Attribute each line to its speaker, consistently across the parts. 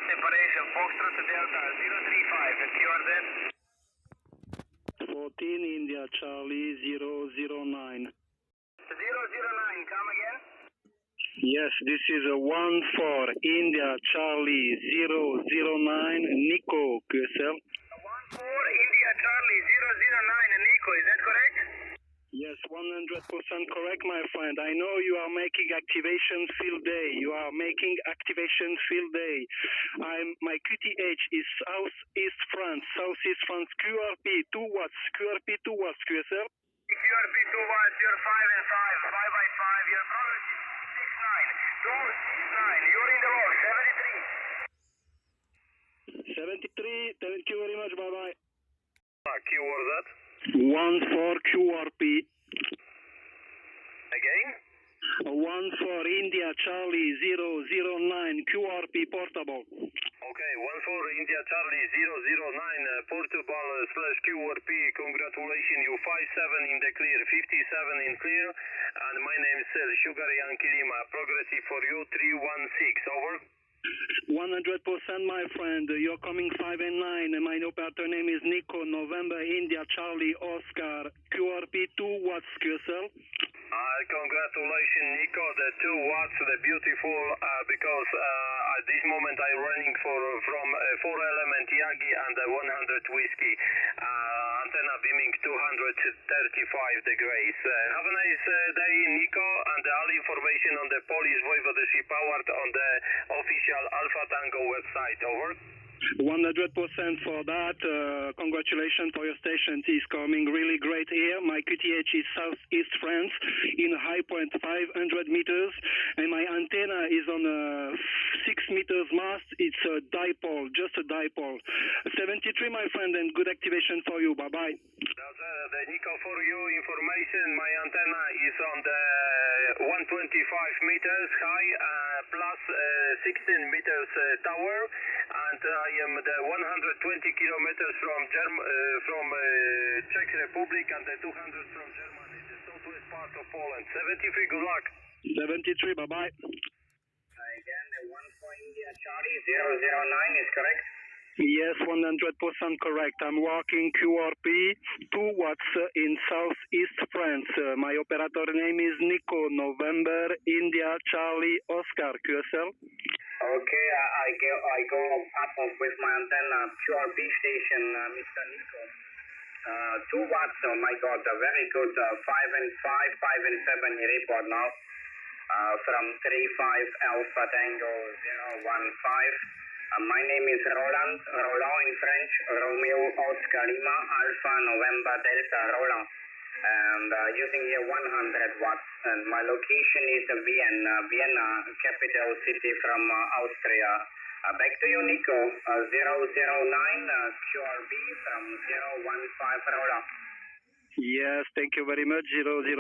Speaker 1: separation, Foxtrot Delta 035, QRZ.
Speaker 2: 14 India Charlie 009.
Speaker 1: 009, come again?
Speaker 2: Yes, this is a 14 India Charlie 009 Nico QSL.
Speaker 1: 14 India Charlie 009, Nico, is that correct?
Speaker 2: Yes, 100% correct, my friend. I know you are making activation field day. You are making activation field day. My QTH is Southeast France, QRP 2 watts, QRP 2 watts, QSL.
Speaker 1: QRP 2 watts, you're 5 and 5, 5 by 5, your progress is 69, 269, you're in the wall, 73.
Speaker 2: 73, thank you very much, bye-bye.
Speaker 1: Q was that?
Speaker 2: 14 QRP.
Speaker 1: Again?
Speaker 2: 14 India Charlie 009 QRP portable.
Speaker 1: Okay, 14 India Charlie 009 portable / QRP. Congratulations, you 57 in the clear, 57 in clear. And my name is Sugar Yankee Lima. Progressive for you 316. Over.
Speaker 2: 100%, my friend. You're coming 5 and 9. My operator name is Nico November India Charlie Oscar QRP 2 watts QSL.
Speaker 1: Congratulations, Nico. The 2 watts, the beautiful. Because at this moment I'm running from 4 element Yagi and 100 whiskey. Antenna beaming 235 degrees. Have a nice day, Nico. And all information on the Polish Voivodeship Award on the official Alpha Tango website. Over.
Speaker 2: 100% for that. Congratulations for your station. It is coming really great here. My QTH is Southeast France in a high point 500 meters, and my antenna is on a 6 meters mast. It's a dipole, just a dipole. 73, my friend, and good activation for you. Bye-bye.
Speaker 1: The Nico, for you information, my antenna is on the 125 meters high plus 16 meters tower, and I am the 120 kilometers from Czech Republic and the 200 from Germany, the southwest part of Poland. 73, good luck.
Speaker 2: 73, bye-bye.
Speaker 1: Again, the 14 India Charlie 009 is correct?
Speaker 2: Yes, 100% correct. I'm working QRP 2 watts in Southeast France. My operator name is Nico November India Charlie Oscar QSL.
Speaker 1: Okay, I go up with my antenna QRP station, Mr. Nico. 2 watts, oh my god, very good. 5 and 5, 5 and 7 report now. From 35 Alpha Tango 015. My name is Roland in French, Romeo Oscar Lima, Alpha November Delta Roland. And using here 100 watts. And my location is Vienna, capital city from Austria. Back to you, Nico. 009 QRB from 015 Roland.
Speaker 2: Yes, thank you very much, 009.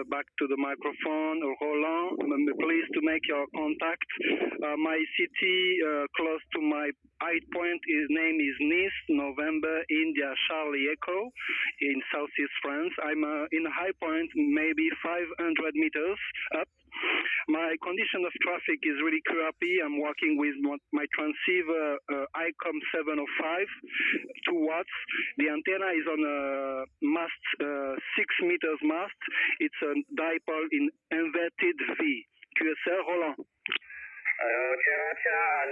Speaker 2: Back to the microphone, Roland. Please to make your contact. My city close to my height point, his name is Nice, November, India, Charlie Echo, in southeast France. I'm in a high point, maybe 500 meters up. My condition of traffic is really crappy. I'm working with my transceiver ICOM 705, 2 watts. The antenna is on a mast, 6 meters mast. It's a dipole in inverted V. QSL, Roland.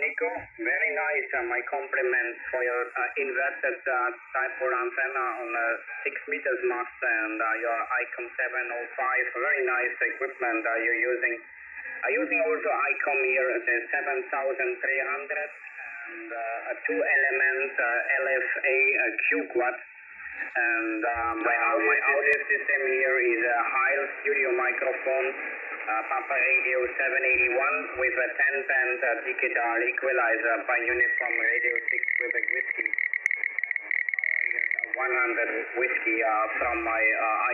Speaker 1: Nico, very nice. My compliments for your inverted dipole antenna on a 6 meters mast and your ICOM 705. Very nice equipment you're using. Using also ICOM here, the 7300 and a 2-element LFA Q-Quad. And my audio system here is a Heil Studio microphone, Papa Radio 781 with a 10-band digital equalizer by Uniform Radio 6 with a whiskey. 100 whiskey from my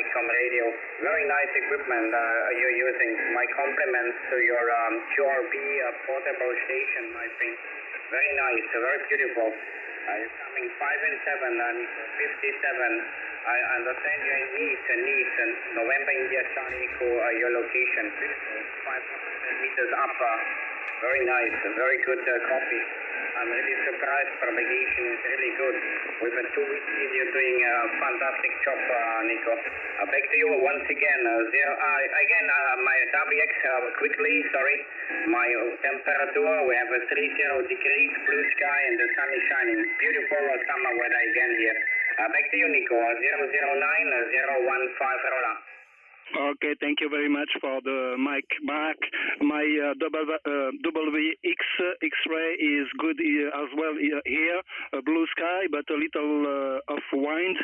Speaker 1: ICOM radio. Very nice equipment you're using. My compliments to your QRB portable station, I think. Very nice, very beautiful. You're coming 5 and 7 and 57. I understand you're in Nice, and November India Charlie Echo, your location. 500 meters up Very nice, very good coffee. I'm really surprised. Propagation is really good. We've been 2 weeks you're doing a fantastic job, Nico. Back to you once again. My WX, quickly, sorry. My temperature, we have a 30 degrees, blue sky, and the sun is shining. Beautiful summer weather again here. Back to you, Nico. 009-015 Rola.
Speaker 2: Okay, thank you very much for the mic back. My WX X-ray is good as well here, blue sky, but a little of wind.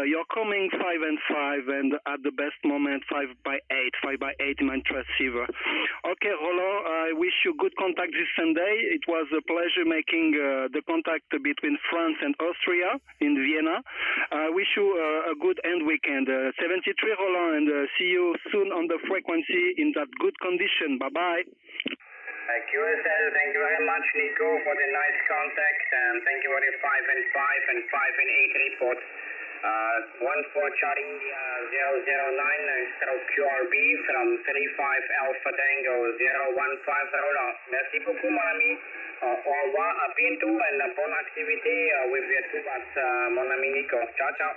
Speaker 2: You're coming 5 and 5, and at the best moment 5 by 8 in my transceiver. Okay, Roland, I wish you good contact this Sunday. It was a pleasure making the contact between France and Austria in Vienna. I wish you a good end weekend. 73 Roland, and see you soon on the frequency in that good condition. Bye-bye.
Speaker 1: QSL, thank you very much, Nico, for the nice contact, and thank you for the 5 and 5 and 5 and 8 report. 1 for Charlie 009 stroke QRB from 35 Alpha Tango 015 Roland. Merci beaucoup, mon ami. Au revoir, à bientôt, et bonne activité with your tubas, mon ami Nico. Ciao, ciao.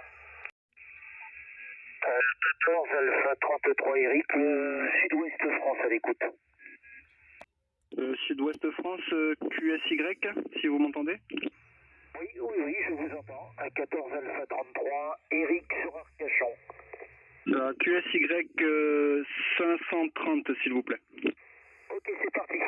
Speaker 3: 14 Alpha 33 Eric, Sud-Ouest France à l'écoute.
Speaker 2: Sud-Ouest France, QSY, si vous m'entendez.
Speaker 3: Oui, je vous entends. À 14 Alpha 33, Eric sur Arcachon.
Speaker 2: QSY 530, s'il vous plaît.
Speaker 3: Ok, c'est parti.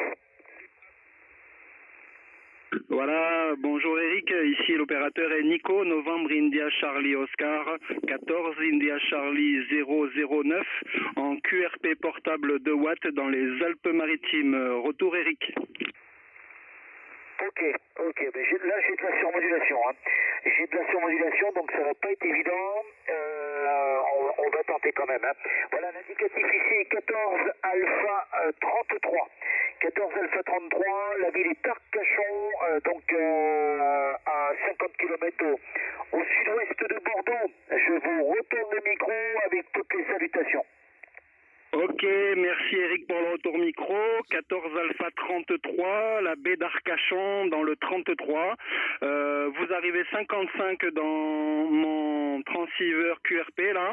Speaker 2: Voilà, bonjour Eric, ici l'opérateur est Nico, Novembre India Charlie Oscar, 14 India Charlie 009, en QRP portable 2 watts dans les Alpes-Maritimes. Retour Eric.
Speaker 3: Ok, mais là j'ai de la surmodulation. J'ai de la surmodulation, donc ça va pas être évident. On va tenter quand même. Voilà, l'indicatif ici 14 Alpha 33. 14 Alpha 33, la ville est Arcachon, donc à 50 km au sud-ouest de Bordeaux. Je vous retourne le micro avec toutes les salutations.
Speaker 2: Ok, merci Eric pour le retour micro. 14 Alpha 33, la baie d'Arcachon dans le 33. Vous arrivez 55 dans mon transceiver QRP là.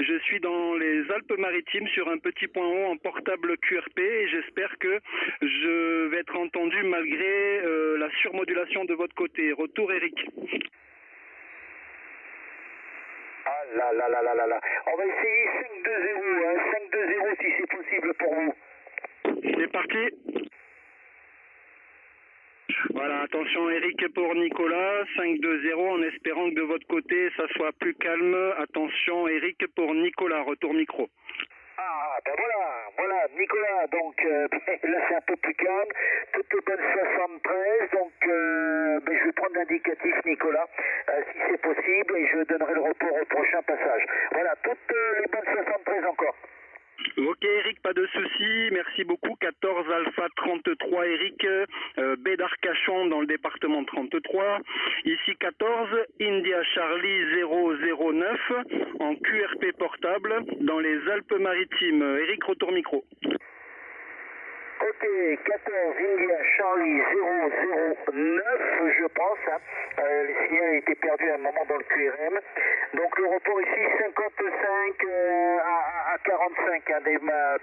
Speaker 2: Je suis dans les Alpes-Maritimes sur un petit point haut en portable QRP et j'espère que je vais être entendu malgré la surmodulation de votre côté. Retour Eric.
Speaker 3: Ah là. On va essayer 5-2-0, 5-2-0 si c'est possible pour vous.
Speaker 2: C'est parti. Voilà, attention Eric pour Nicolas, 5-2-0 en espérant que de votre côté ça soit plus calme. Attention Eric pour Nicolas, retour micro.
Speaker 3: Ah, ben voilà, Nicolas, donc là c'est un peu plus calme, toutes les bonnes 73, donc je vais prendre l'indicatif Nicolas, si c'est possible, et je donnerai le report au prochain passage. Voilà, toutes les bonnes 73 encore.
Speaker 2: Ok Eric, pas de souci, merci beaucoup. 14 Alpha 33 Eric, baie d'Arcachon dans le département 33. Ici 14 India Charlie 009 en QRP portable dans les Alpes-Maritimes. Eric, retour micro.
Speaker 3: Ok, 14 India Charlie 009, je pense. Le signal a été perdu à un moment dans le QRM. Donc le report ici 55 à 45.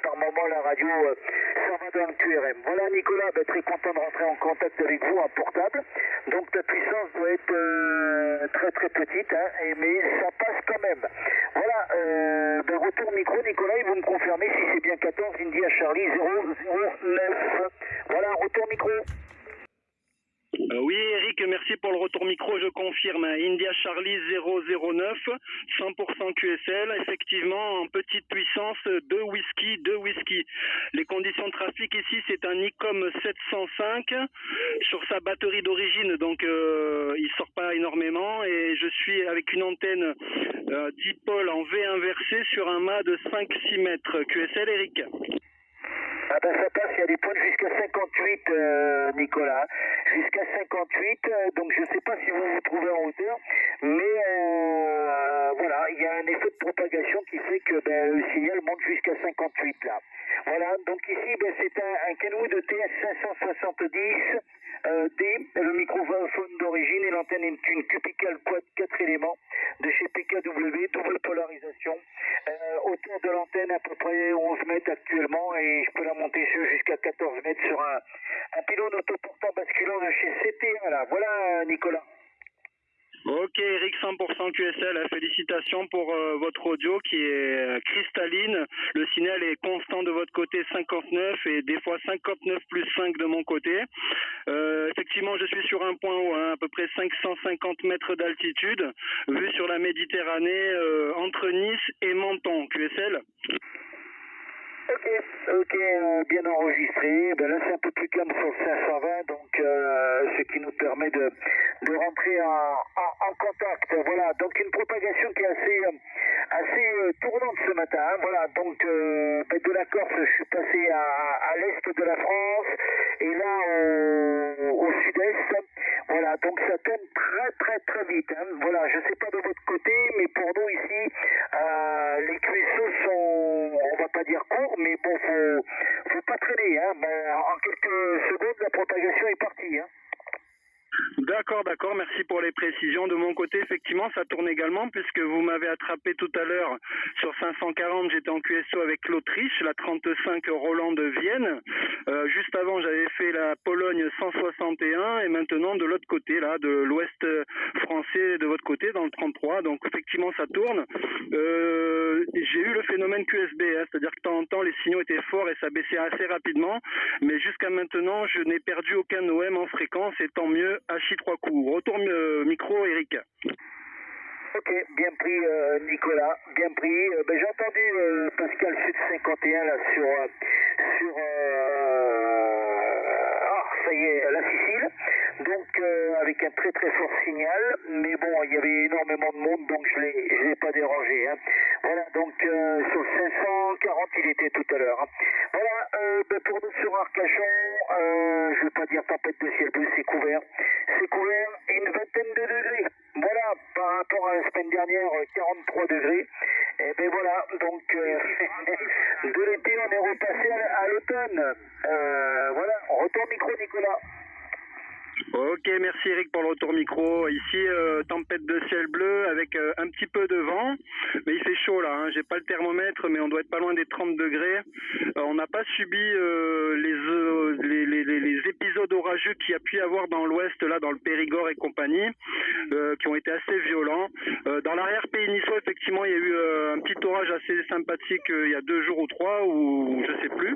Speaker 3: Par moment la radio s'en va dans le QRM. Voilà Nicolas, très content de rentrer en contact avec vous en portable. Donc ta puissance doit être très petite, mais ça passe quand même. Voilà, retour micro Nicolas, et vous me confirmez si c'est bien 14 India Charlie 009. Voilà, retour micro.
Speaker 2: Oui Eric, merci pour le retour micro, je confirme. India Charlie 009, 100% QSL, effectivement en petite puissance, 2 whisky. Les conditions de trafic ici, c'est un ICOM 705 sur sa batterie d'origine, donc il sort pas énormément, et je suis avec une antenne dipôle en V inversé sur un mât de 5-6 mètres. QSL Eric.
Speaker 3: Ah ben ça passe, il y a des points jusqu'à 58 Nicolas, jusqu'à 58, donc je ne sais pas si vous vous trouvez en hauteur, mais voilà, il y a un effet de propagation qui fait que le signal monte jusqu'à 58 là. Voilà, donc ici c'est un Kenwood TS 570 D, le microphone d'origine et l'antenne est une Cupical Quad 4 éléments de chez PKW, double polarisation. Hauteur de l'antenne à peu près 11 mètres actuellement et je peux la monter jusqu'à 14 mètres sur un pylône autoportant basculant de chez CT1 là. Voilà Nicolas.
Speaker 2: Ok Eric, 100% QSL, félicitations pour votre audio qui est cristalline, le signal est constant de votre côté 59 et des fois 59 plus 5 de mon côté. Effectivement je suis sur un point haut, à peu près 550 mètres d'altitude, vue sur la Méditerranée entre Nice et Menton, QSL.
Speaker 3: Ok, bien enregistré. Là c'est un peu plus calme sur le 520, donc ce qui nous permet de rentrer en contact. Voilà, donc une propagation qui est assez tournante ce matin. Hein. Voilà, donc de la Corse, je suis passé à l'est de la France et là au sud-est. Voilà, donc ça tourne très vite. Hein. Voilà, je sais pas de votre côté, mais pour nous ici, les QSO sont, on va pas dire courts, mais bon, faut pas traîner. Hein. En quelques secondes, la propagation est partie. Hein.
Speaker 2: D'accord, merci pour les précisions. De mon côté, effectivement, ça tourne également puisque vous m'avez attrapé tout à l'heure sur 540, j'étais en QSO avec l'Autriche, la 35 Roland de Vienne. Juste avant, j'avais fait la Pologne 161 et maintenant de l'autre côté, là, de l'ouest français, de votre côté, dans le 33. Donc effectivement, ça tourne. J'ai eu le phénomène QSB, hein, c'est-à-dire que de temps en temps, les signaux étaient forts et ça baissait assez rapidement. Mais jusqu'à maintenant, je n'ai perdu aucun OM en fréquence et tant mieux. Hachi 3 coups. Retour micro, Eric.
Speaker 3: Ok, bien pris Nicolas, bien pris. J'ai entendu Pascal Sud 51 là sur ça y est, la Sicile. Donc avec un très fort signal, mais bon, il y avait énormément de monde, donc je l'ai pas dérangé. Hein. Voilà, donc sur le 540 il était tout à l'heure. Hein. Voilà, pour nous sur Arcachon, je vais pas dire tempête de ciel bleu, c'est couvert et une vingtaine de degrés. Voilà, par rapport à la semaine dernière, 43 degrés. Et ben voilà, donc de l'été on est repassé à l'automne. Voilà, retour micro Nicolas.
Speaker 2: Ok, merci Eric pour le retour micro. Ici, tempête de ciel bleu avec un petit peu de vent, mais il fait chaud là, hein. J'ai pas le thermomètre, mais on doit être pas loin des 30 degrés. On n'a pas subi les épisodes orageux qu'il y a pu y avoir dans l'ouest, là, dans le Périgord et compagnie, qui ont été assez violents. Dans l'arrière-pays niçois, effectivement, il y a eu un petit orage assez sympathique il y a 2 jours ou 3, ou je sais plus.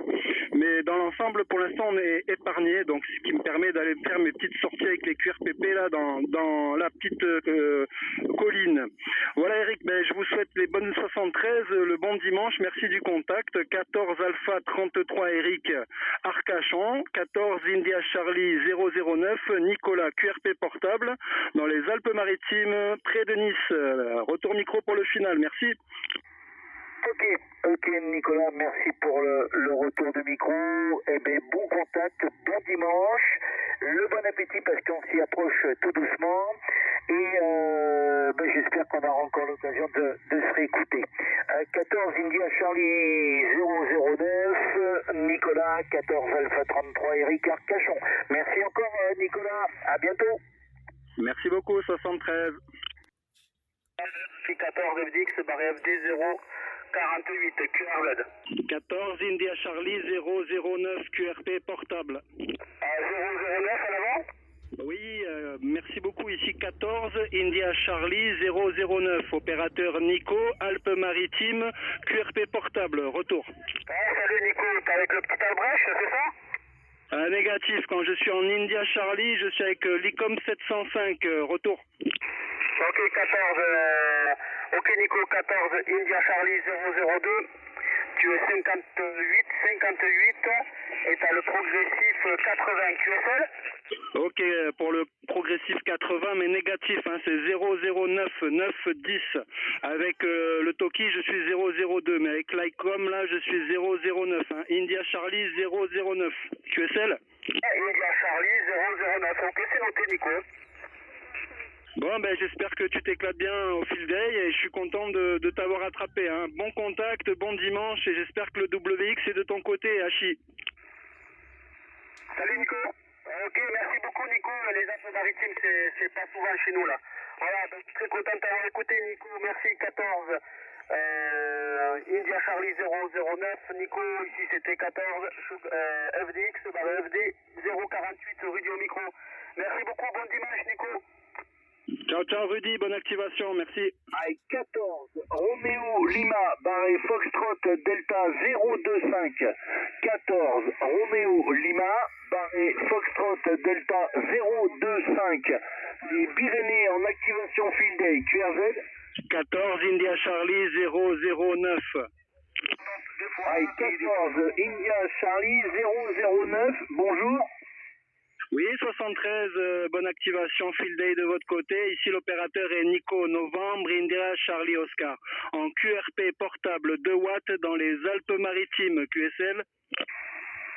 Speaker 2: Mais dans l'ensemble, pour l'instant, on est épargné, donc ce qui me permet d'aller faire mes petites sorties avec les QRPP là dans la petite colline. Voilà Eric, je vous souhaite les bonnes 73, le bon dimanche, merci du contact. 14 Alpha 33 Eric Arcachon, 14 India Charlie 009 Nicolas QRP portable dans les Alpes-Maritimes près de Nice. Retour micro pour le final, merci.
Speaker 3: Ok Nicolas, merci pour le retour de micro. Eh bien, bon contact, bon dimanche, le bon appétit parce qu'on s'y approche tout doucement et j'espère qu'on aura encore l'occasion de se réécouter. 14 India Charlie 009, Nicolas, 14 Alpha 33, Eric Arcachon. Merci encore Nicolas, à bientôt.
Speaker 2: Merci beaucoup, 73.
Speaker 3: 14 FDX, barré FD 0. 48, QRZ.
Speaker 2: 14 India Charlie 009 QRP portable.
Speaker 3: 009 en avant?
Speaker 2: Oui, merci beaucoup. Ici 14 India Charlie 009, opérateur Nico, Alpes-Maritimes, QRP portable. Retour.
Speaker 3: Salut Nico, t'es avec le petit Albrecht, c'est ça?
Speaker 2: Négatif, quand je suis en India Charlie, je suis avec l'ICOM 705. Retour.
Speaker 3: Ok 14, ok Nico 14 India Charlie 002, tu es 58 et tu as le progressif 80 QSL.
Speaker 2: Ok, pour le progressif 80 mais négatif, hein, c'est 009 910. Avec le Toki je suis 002, mais avec l'ICOM là je suis 009, hein. India Charlie 009 QSL.
Speaker 3: India Charlie 009, ok c'est noté Nico.
Speaker 2: Bon, ben j'espère que tu t'éclates bien au field day et je suis content de t'avoir attrapé. Hein. Bon contact, bon dimanche et j'espère que le WX est de ton côté, Hachi.
Speaker 3: Salut Nico. Ok, merci beaucoup Nico. Les Alpes-Maritimes, c'est pas souvent chez nous là. Voilà, donc très content de t'avoir écouté Nico. Merci 14. India Charlie 009. Nico, ici c'était 14. FDX, FD 048, Rudy au micro. Merci beaucoup, bon dimanche Nico.
Speaker 2: Ciao, ciao Rudy, bonne activation, merci.
Speaker 3: Avec 14, Roméo Lima, barré Foxtrot Delta 025. 14, Roméo Lima, barré Foxtrot Delta 025. Les Pyrénées en activation field day, QRZ.
Speaker 2: 14, India Charlie 009.
Speaker 3: Avec 14, India Charlie 009, bonjour.
Speaker 2: Oui, 73, bonne activation, field day de votre côté. Ici, l'opérateur est Nico Novembre, India Charlie Oscar. En QRP portable 2 watts dans les Alpes-Maritimes, QSL.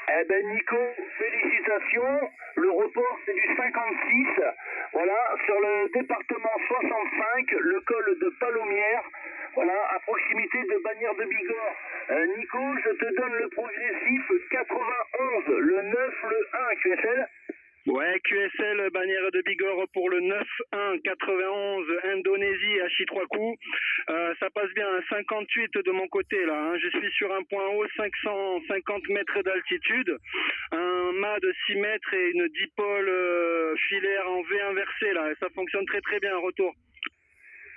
Speaker 3: Eh ben Nico, félicitations. Le report c'est du 56. Voilà, sur le département 65, le col de Palomière. Voilà, à proximité de Bagnères de Bigorre. Nico, je te donne le progressif 91, le 9, le 1, QSL.
Speaker 2: Ouais, QSL, Bagnères de Bigorre pour le 9-1-91, Indonésie, Hachi 3 coups. Ça passe bien, 58 de mon côté là. Hein. Je suis sur un point haut, 550 mètres d'altitude. Un mât de 6 mètres et une dipole filaire en V inversé là. Ça fonctionne très très bien, retour.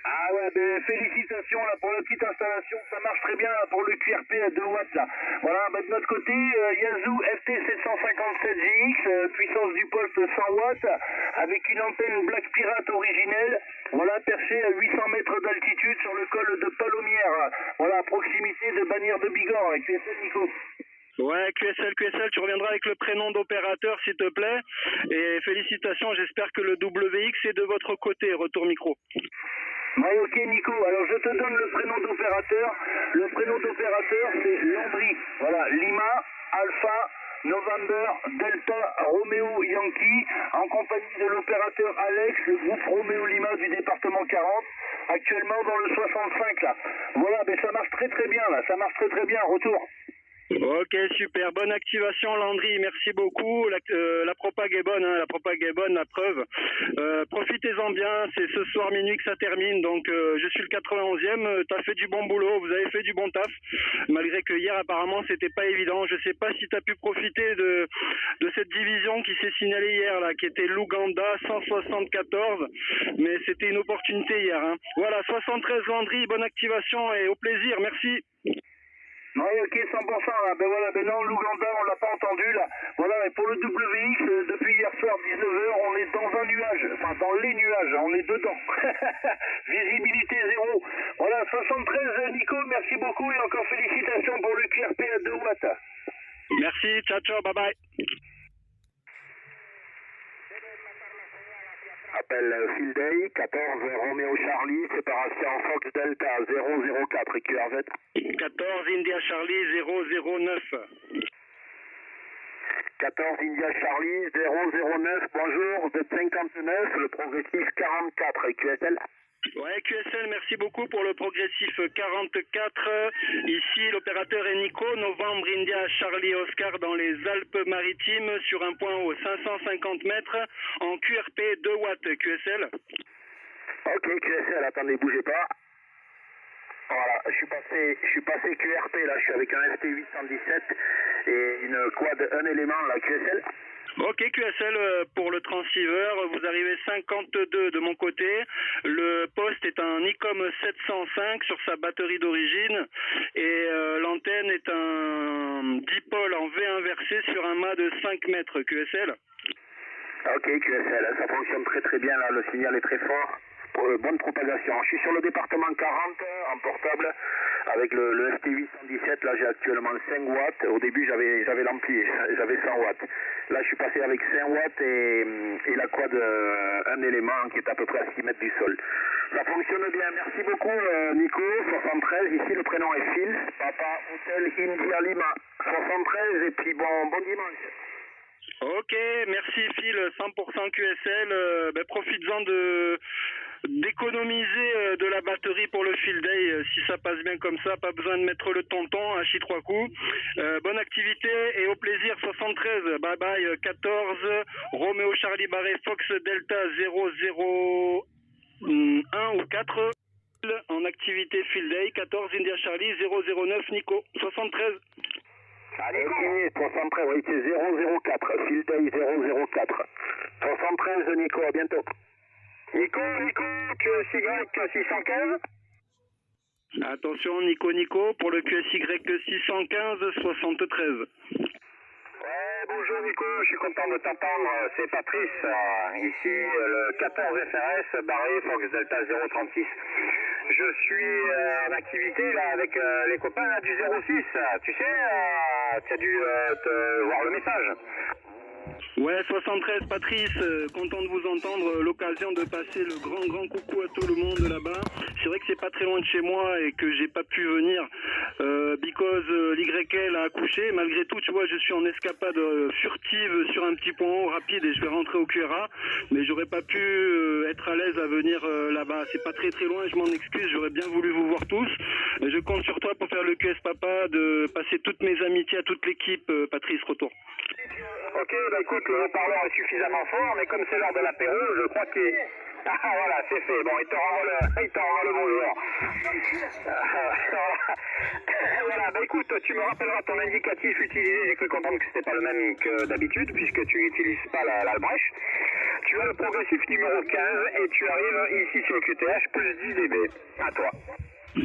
Speaker 3: Ah ouais, ben félicitations là pour la petite installation, ça marche très bien là, pour le QRP à 2 watts là. Voilà, ben, de notre côté, Yazoo FT757GX, puissance du poste 100 watts, avec une antenne Black Pirate originelle, voilà, perchée à 800 mètres d'altitude sur le col de Palomière, voilà, à proximité de Bagnères de Bigorre, avec QSL Nico.
Speaker 2: Ouais, QSL, tu reviendras avec le prénom d'opérateur s'il te plaît. Et félicitations, j'espère que le WX est de votre côté, retour micro.
Speaker 3: Oui, ok Nico, alors je te donne le prénom d'opérateur. Le prénom d'opérateur c'est Landry. Voilà, Lima, Alpha, November, Delta, Romeo Yankee, en compagnie de l'opérateur Alex, le groupe Romeo Lima du département 40, actuellement dans le 65 là. Voilà, mais ça marche très très bien là, ça marche très très bien, retour.
Speaker 2: Ok, super, bonne activation Landry, merci beaucoup. La propague est bonne, hein, la propague est bonne, la preuve. Profitez-en bien, c'est ce soir minuit que ça termine, donc je suis le 91e, t'as fait du bon boulot, vous avez fait du bon taf, malgré que hier apparemment c'était pas évident. Je sais pas si t'as pu profiter de cette division qui s'est signalée hier, là, qui était l'Ouganda 174, mais c'était une opportunité hier. Hein. Voilà, 73 Landry, bonne activation et au plaisir, merci.
Speaker 3: Oui, ok, 100%, là. Ben voilà, ben non, l'Ouganda, on l'a pas entendu, là. Voilà, et pour le WX, depuis hier soir, 19h, on est dans un nuage. Enfin, dans les nuages, on est dedans. Visibilité zéro. Voilà, 73, Nico, merci beaucoup, et encore félicitations pour le QRP à 2 watts.
Speaker 2: Merci, ciao, ciao, bye bye.
Speaker 3: Appel Field Day, 14 Romeo Charlie, séparation Fox Delta 004 QRZ.
Speaker 2: 14 India Charlie 009.
Speaker 3: 14 India Charlie 009, bonjour, vous êtes 59, le progressif 44 QSL.
Speaker 2: Ouais, QSL, merci beaucoup pour le progressif 44. Ici, l'opérateur est Nico, Novembre India Charlie Oscar dans les Alpes-Maritimes sur un point haut, 550 mètres en QRP 2 watts QSL.
Speaker 3: Ok, QSL, attendez, bougez pas. Voilà, je suis passé QRP là, je suis avec un ST817 et une quad, un élément là, QSL.
Speaker 2: Ok, QSL pour le transceiver, vous arrivez 52 de mon côté. Le poste est un Nicom 705 sur sa batterie d'origine et l'antenne est un dipole en V inversé sur un mât de 5 mètres QSL.
Speaker 3: Ok, QSL, ça fonctionne très très bien là, le signal est très fort. Bonne propagation. Je suis sur le département 40 en portable avec le ST817. Là, j'ai actuellement 5 watts. Au début, j'avais l'ampli, j'avais 100 watts. Là, je suis passé avec 5 watts et la quad, un élément qui est à peu près à 6 mètres du sol. Ça fonctionne bien. Merci beaucoup, Nico. 73. Ici, le prénom est Phil. Papa Hôtel India Lima. 73. Et puis, bon dimanche.
Speaker 2: Ok, merci Phil, 100% QSL. Profites-en d'économiser de la batterie pour le field day. Si ça passe bien comme ça, pas besoin de mettre le tonton, hachi 3 coups. Bonne activité et au plaisir. 73, bye bye. 14, Roméo Charlie Barré Fox Delta 001 ou 4 en activité field day. 14 India Charlie 009 Nico. 73.
Speaker 3: Ok, 73, oui, c'est 004, field day 004. 73, Nico, à bientôt. Nico, QSY 615.
Speaker 2: Attention, Nico, pour le QSY 615, 73.
Speaker 3: Ouais, bonjour Nico, je suis content de t'entendre, c'est Patrice, ici le 14 FRS, Barré, Fox Delta 036. Je suis en activité là avec les copains là, du 06, tu sais, tu as dû te voir le message.
Speaker 2: Ouais, 73 Patrice, content de vous entendre, l'occasion de passer le grand coucou à tout le monde là-bas. C'est vrai que c'est pas très loin de chez moi et que j'ai pas pu venir because l'YL a accouché. Malgré tout, tu vois, je suis en escapade furtive sur un petit point haut rapide et je vais rentrer au QRA, mais j'aurais pas pu être à l'aise à venir là-bas. C'est pas très loin, je m'en excuse, j'aurais bien voulu vous voir tous. Je compte sur toi pour faire le QS Papa, de passer toutes mes amitiés à toute l'équipe, Patrice, retour.
Speaker 3: Ok, bah écoute, le haut-parleur est suffisamment fort, mais comme c'est l'heure de l'apéro, je crois qu'il... Ah voilà, c'est fait, bon, il te renvoie le bonjour. Voilà, bah écoute, tu me rappelleras ton indicatif utilisé, j'ai cru comprendre que c'était pas le même que d'habitude, puisque tu n'utilises pas l'Albrech. Tu as le progressif numéro 15 et tu arrives ici sur le QTH plus 10 dB. À toi.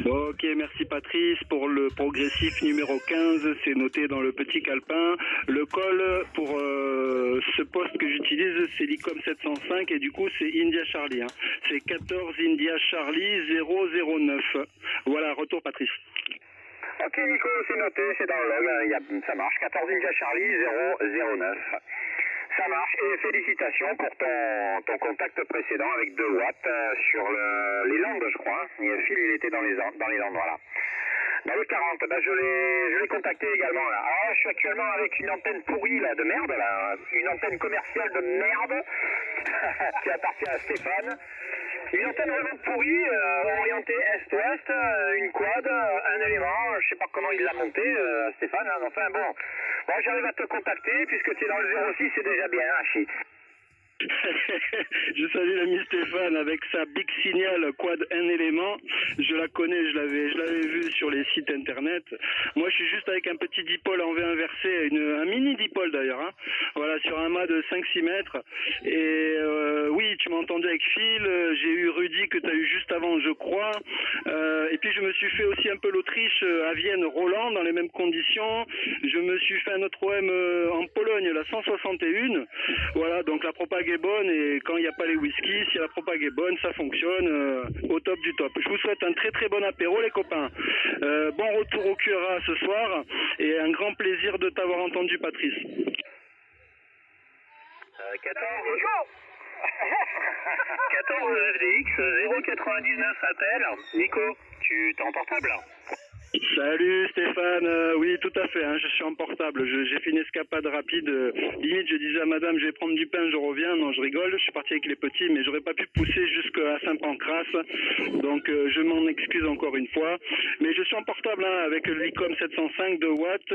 Speaker 2: Ok, merci Patrice pour le progressif numéro 15, c'est noté dans le petit calepin. Le call pour ce poste que j'utilise, c'est l'ICOM 705 et du coup c'est India Charlie. Hein. C'est 14 India Charlie 009. Voilà, retour Patrice.
Speaker 3: Ok Nico, c'est noté, c'est dans le log, ça marche. 14 India Charlie 009. Ça marche et félicitations pour ton contact précédent avec 2 watts sur les Landes, je crois. Phil, il était dans les Landes, voilà. Dans le 40, bah je l'ai contacté également là. Alors je suis actuellement avec une antenne pourrie là, de merde, là, une antenne commerciale de merde qui appartient à Stéphane. Une antenne vraiment pourrie, orientée est-ouest, une quad, un élément, je sais pas comment il l'a monté, Stéphane, hein, enfin bon. Bon, j'arrive à te contacter, puisque tu es dans le 06, c'est déjà bien, Hachi.
Speaker 2: Je salue l'ami Stéphane avec sa Big Signal quad un élément. Je la connais, je l'avais vu sur les sites internet. Moi, je suis juste avec un petit dipôle en V inversé, un mini dipôle d'ailleurs. Hein. Voilà, sur un mât de 5-6 mètres. Et oui, tu m'as entendu avec Phil. J'ai eu Rudy que tu as eu juste avant, je crois. Et puis je me suis fait aussi un peu l'Autriche à Vienne, Roland, dans les mêmes conditions. Je me suis fait un autre OM en Pologne, la 161. Voilà, donc la propagande est bonne et quand il n'y a pas les whisky, si la propagande est bonne, ça fonctionne au top du top. Je vous souhaite un très bon apéro les copains. Bon retour au QRA ce soir et un grand plaisir de t'avoir entendu Patrice.
Speaker 3: 14 FDX 099 appel. Nico, tu t'es en portable?
Speaker 2: Salut Stéphane, oui tout à fait, hein, je suis en portable, j'ai fait une escapade rapide, limite je disais à madame je vais prendre du pain, je reviens, non je rigole, je suis parti avec les petits mais j'aurais pas pu pousser jusqu'à Saint-Pancras, donc je m'en excuse encore une fois, mais je suis en portable hein, avec l'ICOM 705 de watts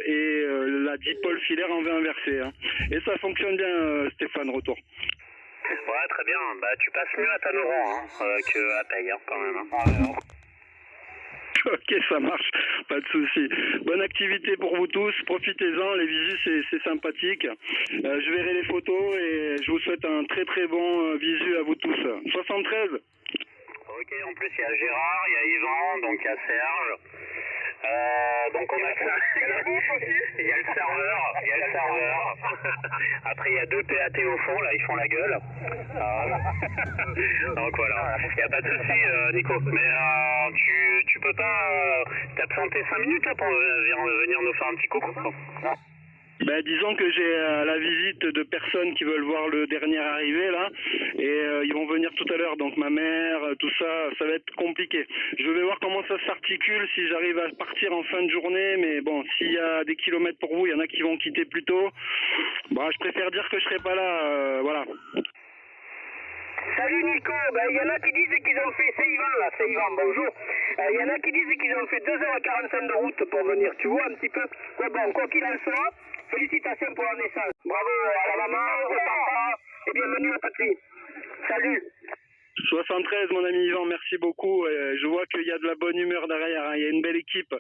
Speaker 2: et la dipôle filaire en V inversé, hein. Et ça fonctionne bien Stéphane, retour.
Speaker 3: Ouais très bien, bah tu passes mieux à Tanoran hein, qu'à Taille hein, quand même. Hein.
Speaker 2: Ok, ça marche, pas de souci. Bonne activité pour vous tous, profitez-en, les visus c'est sympathique. Je verrai les photos et je vous souhaite un très bon visu à vous tous. 73.
Speaker 3: Ok, en plus il y a Gérard, il y a Yvan, donc il y a Serge. Donc on a ça. Il y a le serveur. Après il y a 2 PAT au fond, là ils font la gueule. Donc voilà. Il n'y a pas de souci Nico. Mais tu peux pas t'absenter 5 minutes là pour venir nous faire un petit coucou.
Speaker 2: Ben, disons que j'ai la visite de personnes qui veulent voir le dernier arrivé là, et ils vont venir tout à l'heure, donc ma mère, tout ça, ça va être compliqué. Je vais voir comment ça s'articule, si j'arrive à partir en fin de journée, mais bon, s'il y a des kilomètres pour vous, il y en a qui vont quitter plus tôt. Bon, je préfère dire que je serai pas là, voilà.
Speaker 3: Salut Nico, il y en a qui disent qu'ils ont fait, c'est Yvan là, c'est Yvan, bonjour. Il y en a qui disent qu'ils ont fait 2h45 de route pour venir, tu vois un petit peu. Ouais, bon, quoi qu'il en soit, félicitations pour la naissance. Bravo à la maman, au papa, et bienvenue à Patrick. Salut.
Speaker 2: 73, mon ami Yvan, merci beaucoup. Je vois qu'il y a de la bonne humeur derrière, hein. Il y a une belle équipe.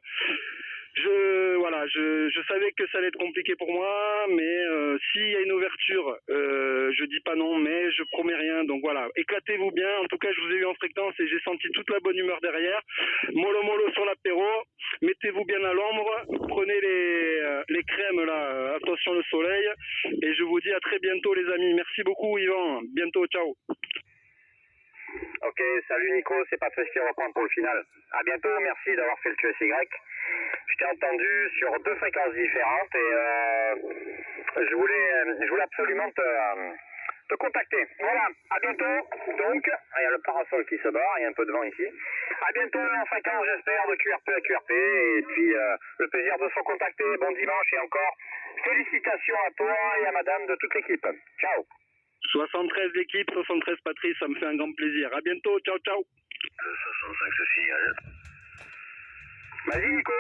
Speaker 2: Je savais que ça allait être compliqué pour moi, mais s'il y a une ouverture, je dis pas non, mais je promets rien. Donc voilà, éclatez-vous bien. En tout cas, je vous ai eu en fréquence et j'ai senti toute la bonne humeur derrière. Mollo mollo sur l'apéro, mettez-vous bien à l'ombre, prenez les crèmes là, attention le soleil, et je vous dis à très bientôt les amis. Merci beaucoup Yvan, bientôt, ciao.
Speaker 3: Ok, salut Nico, c'est Patrice qui reprend pour le final. À bientôt, merci d'avoir fait le QSY. Je t'ai entendu sur 2 fréquences différentes et je voulais absolument te contacter. Voilà, à bientôt. Donc, il y a le parasol qui se barre, il y a un peu de vent ici. À bientôt en fréquence, j'espère, de QRP à QRP. Et puis, le plaisir de se contacter. Bon dimanche et encore félicitations à toi et à madame de toute l'équipe. Ciao.
Speaker 2: 73 l'équipe, 73 Patrice, ça me fait un grand plaisir. À bientôt, ciao, ciao.
Speaker 1: 65 se signale.
Speaker 3: Vas-y Nico.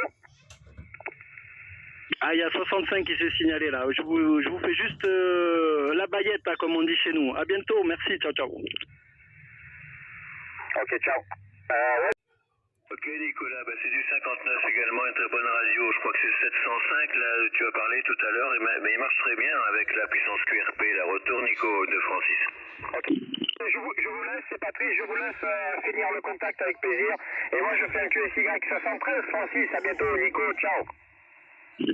Speaker 2: Ah, il y a 65 qui s'est signalé là. Je vous fais juste la baguette, là, comme on dit chez nous. À bientôt, merci, ciao, ciao.
Speaker 3: Ok, ciao. Ouais.
Speaker 1: Ok Nicolas, c'est du 59 également, une très bonne radio, je crois que c'est 705, là tu as parlé tout à l'heure, mais il marche très bien avec la puissance QRP, la retour Nico de Francis.
Speaker 3: Ok, je vous laisse, c'est Patrice, je vous laisse finir le contact avec plaisir, et moi je fais un QSY 73, Francis, à bientôt Nico, ciao.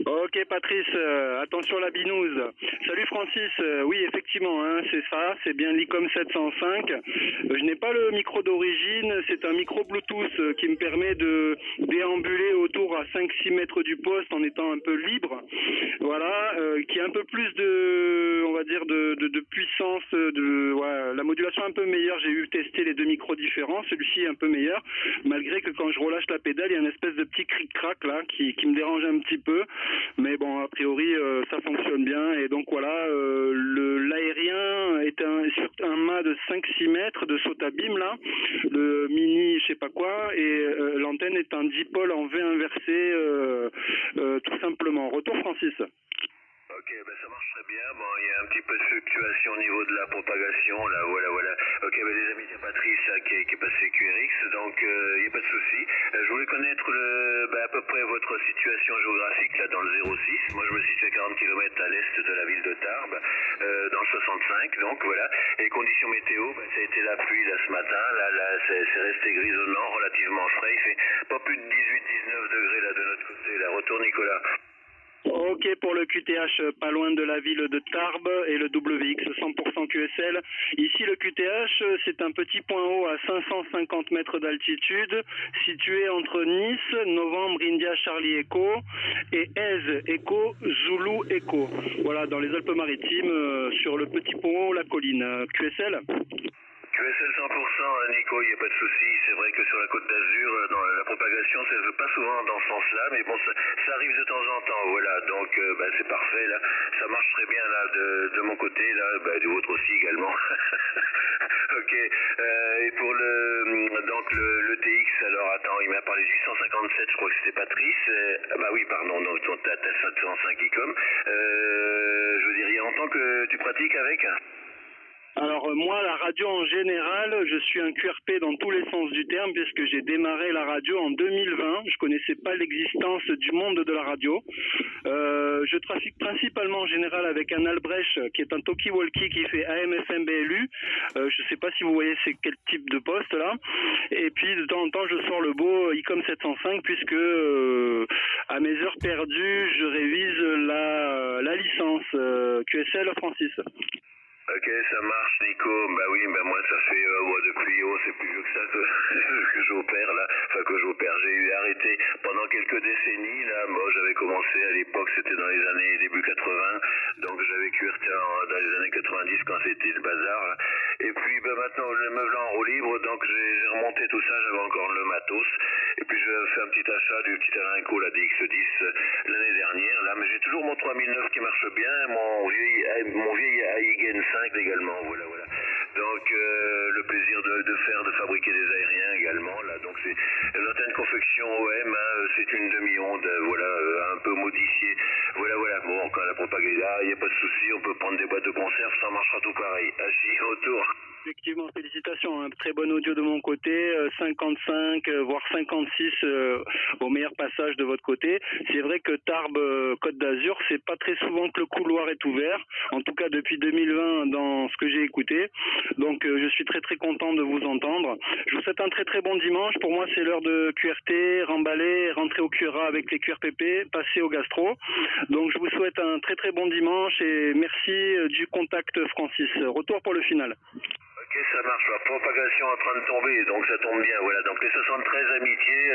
Speaker 2: Ok Patrice, attention la binouse. Salut Francis, oui effectivement, hein, c'est ça, c'est bien l'ICOM 705. Je n'ai pas le micro d'origine, c'est un micro Bluetooth qui me permet de déambuler autour à 5-6 mètres du poste en étant un peu libre. Voilà, qui a un peu plus de, on va dire, de puissance, la modulation un peu meilleure. J'ai eu testé les deux micros différents, celui-ci est un peu meilleur, malgré que quand je relâche la pédale, il y a une espèce de petit cric-crac là qui me dérange un petit peu. Mais bon, a priori, ça fonctionne bien. Et donc voilà, l'aérien est sur un mât de 5-6 mètres de saut à bim là, le mini je sais pas quoi, et l'antenne est un dipôle en V inversé, tout simplement. Retour Francis.
Speaker 1: Ok, ça marche très bien. Bon, il y a un petit peu de fluctuation au niveau de la propagation, là, voilà. Ok, les amis, c'est Patrice là, qui est passé QRX, donc il n'y a pas de souci. Je voulais connaître à peu près votre situation géographique là dans le 06. Moi, je me situe à 40 km à l'est de la ville de Tarbes, dans le 65, donc voilà. Et les conditions météo, ça a été la pluie là ce matin. Là, c'est resté grisonnant, relativement frais. Il fait pas plus de 18-19 degrés là de notre côté. Là, retour Nicolas.
Speaker 2: Ok pour le QTH, pas loin de la ville de Tarbes, et le WX 100% QSL. Ici le QTH, c'est un petit point haut à 550 mètres d'altitude, situé entre Nice, Novembre India Charlie Echo, et Aise Echo Zulu Echo. Voilà, dans les Alpes-Maritimes, sur le petit pont haut, la colline. QSL
Speaker 1: QSL 100%, Nico, il n'y a pas de souci. C'est vrai que sur la Côte d'Azur, dans la propagation, ça ne veut pas souvent dans ce sens-là, mais bon, ça arrive de temps en temps, voilà. Donc, c'est parfait, là. Ça marche très bien, là, de mon côté, là, du vôtre aussi également. Ok. Et pour le TX, alors, attends, il m'a parlé du 857, je crois que c'était Patrice. Oui, pardon, non, t'as 705 ICOM. Je veux dire, il y a longtemps que tu pratiques avec?
Speaker 2: Alors moi, la radio en général, je suis un QRP dans tous les sens du terme, puisque j'ai démarré la radio en 2020. Je connaissais pas l'existence du monde de la radio. Je trafique principalement en général avec un Albrecht, qui est un talkie-walkie qui fait AM/FM BLU. Je sais pas si vous voyez c'est quel type de poste là. Et puis de temps en temps, je sors le beau ICOM 705, puisque à mes heures perdues, je révise la licence QSL Francis.
Speaker 4: Ok, ça marche, Nico. Bah oui, bah moi ça fait depuis c'est plus vieux que ça que j'opère là. Enfin que j'opère. J'ai arrêté pendant quelques décennies là. Moi j'avais commencé à l'époque, c'était dans les années début 80. Donc j'avais QRT dans les années 90 quand c'était le bazar. Là. Et puis bah maintenant je me voilà en roue libre, donc j'ai remonté tout ça, j'avais encore le matos. Et puis j'ai fait un petit achat du petit Alinco, la DX10 l'année dernière là, mais j'ai toujours mon 3009 qui marche bien, mon vieil Aigen 5 également, voilà. Donc le plaisir de fabriquer des aériens également là, donc c'est l'antenne confection OM, hein, c'est une demi-onde, un peu modifiée, voilà. Bon, quand la propagande là, il n'y a pas de souci, on peut prendre des boîtes de conserve, ça marchera tout pareil. Assis autour.
Speaker 2: Effectivement, félicitations, un très bon audio de mon côté, 55 voire 56 au meilleur passage de votre côté. C'est vrai que Tarbes, Côte d'Azur, c'est pas très souvent que le couloir est ouvert, en tout cas depuis 2020 dans ce que j'ai écouté. Donc je suis très content de vous entendre. Je vous souhaite un très bon dimanche. Pour moi, c'est l'heure de QRT, remballer, rentrer au QRA avec les QRPP, passer au gastro. Donc je vous souhaite un très bon dimanche et merci du contact Francis. Retour pour le final.
Speaker 4: Ok, ça marche, la propagation en train de tomber, donc ça tombe bien, voilà. Donc les 73 amitiés,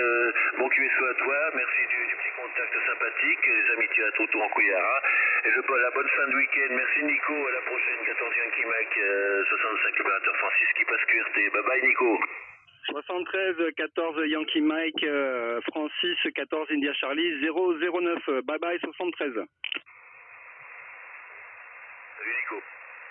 Speaker 4: bon QSO à toi, merci du petit contact sympathique, les amitiés à Toto en Couillara, et je la bonne fin de week-end, merci Nico, à la prochaine, 14 Yankee Mike, 65 l'opérateur Francis qui passe QRT, bye bye Nico.
Speaker 2: 73 14 Yankee Mike, Francis 14 India Charlie 009, bye bye 73.
Speaker 4: Salut Nico.